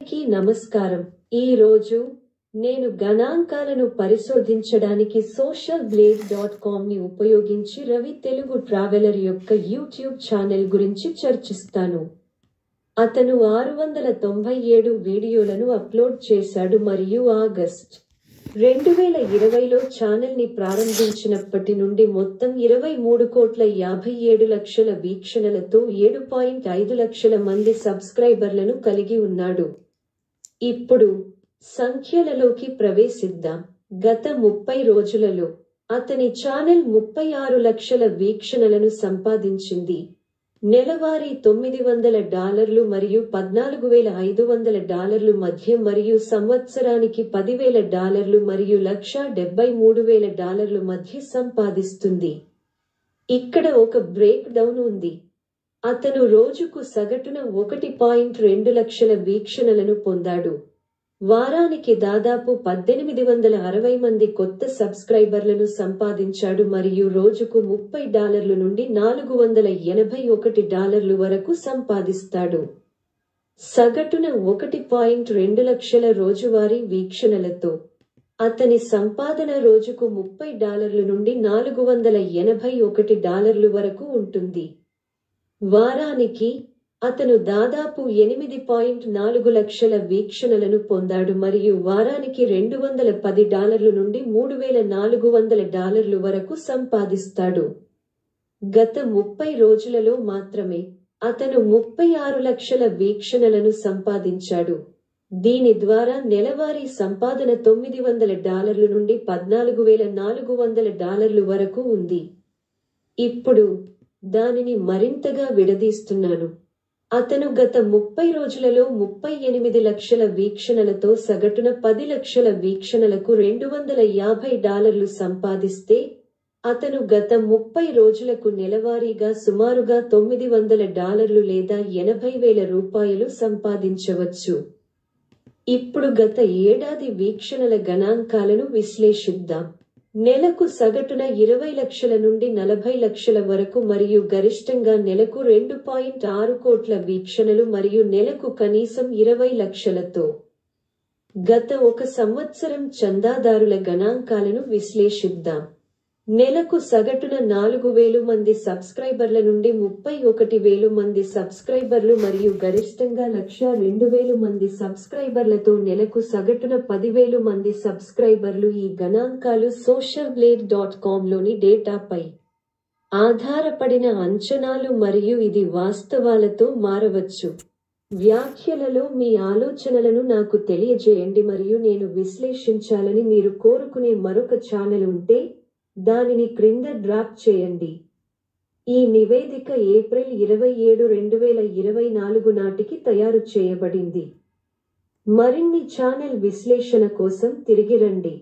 అందరికీ నమస్కారం. ఈ రోజు నేను గణాంకాలను పరిశోధించడానికి socialblade.com ని ఉపయోగించి రవి తెలుగు ట్రావెలర్ యొక్క యూట్యూబ్ ఛానల్ గురించి చర్చిస్తాను. అతను 697 వీడియోలను అప్లోడ్ చేశాడు మరియు ఆగస్ట్ 2020లో ఛానల్ ని ప్రారంభించినప్పటి నుండి మొత్తం 23,57 లక్షల వీక్షణలతో 7.5 లక్షల మంది సబ్స్క్రైబర్లను కలిగి ఉన్నాడు. ఇప్పుడు సంఖ్యలలోకి ప్రవేశిద్దాం. గత 30 రోజులలో అతని ఛానల్ 36 లక్షల వీక్షణలను సంపాదించింది. నెలవారీ $900 మరియు $14,500 మధ్య మరియు సంవత్సరానికి $10,000 మరియు $173,000 మధ్య సంపాదిస్తుంది. ఇక్కడ ఒక బ్రేక్ డౌన్ ఉంది. అతను రోజుకు సగటున 1.2 లక్షల వీక్షణలను పొందాడు. వారానికి దాదాపు 1860 మంది కొత్త సబ్స్క్రైబర్లను సంపాదించాడు మరియు రోజుకు $30 నుండి $481 వరకు సంపాదిస్తాడు. సగటున 1.2 లక్షల రోజువారీ వీక్షణలతో అతని సంపాదన రోజుకు $30 నుండి $481 వరకు ఉంటుంది. వారానికి అతను దాదాపు 8.4 లక్షల వీక్షణలను పొందాడు మరియు వారానికి $210 నుండి $3,400 వరకు సంపాదిస్తాడు. గత 30 రోజులలో మాత్రమే అతను 36 లక్షల వీక్షణలను సంపాదించాడు. దీని ద్వారా నెలవారీ సంపాదన $900 నుండి $14,400 వరకు ఉంది. ఇప్పుడు దానిని మరింతగా విడదీస్తున్నాను. అతను గత 30 రోజులలో 38 లక్షల వీక్షణలతో సగటున 10 లక్షల వీక్షణలకు $250 సంపాదిస్తే, అతను గత 30 రోజులకు నెలవారీగా సుమారుగా $900 లేదా $80,000 సంపాదించవచ్చు. ఇప్పుడు గత ఏడాది వీక్షణల గణాంకాలను విశ్లేషిద్దాం. నెలకు సగటున 20 లక్షల నుండి 40 లక్షల వరకు మరియు గరిష్టంగా నెలకు 2.6 కోట్ల వీక్షణలు మరియు నెలకు కనీసం 20 లక్షలతో. గత ఒక సంవత్సరం చందాదారుల గణాంకాలను విశ్లేషిద్దాం. నెలకు సగటున 4,000 మంది సబ్స్క్రైబర్ల నుండి 31,000 మంది సబ్స్క్రైబర్లు మరియు గరిష్టంగా 102,000 మంది సబ్స్క్రైబర్లతో నెలకు సగటున 10,000 మంది సబ్స్క్రైబర్లు. ఈ గణాంకాలు socialblade.comలోని డేటాపై ఆధారపడిన అంచనాలు మరియు ఇది వాస్తవాలతో మారవచ్చు. వ్యాఖ్యలలో మీ ఆలోచనలను నాకు తెలియజేయండి మరియు నేను విశ్లేషించాలని మీరు కోరుకునే మరొక ఛానల్ ఉంటే దానిని క్రింద డ్రాప్ చేయండి. ఈ నివేదిక ఏప్రిల్ 27, 2024 నాటికి తయారు చేయబడింది. మరిన్ని ఛానల్ విశ్లేషణ కోసం తిరిగి రండి.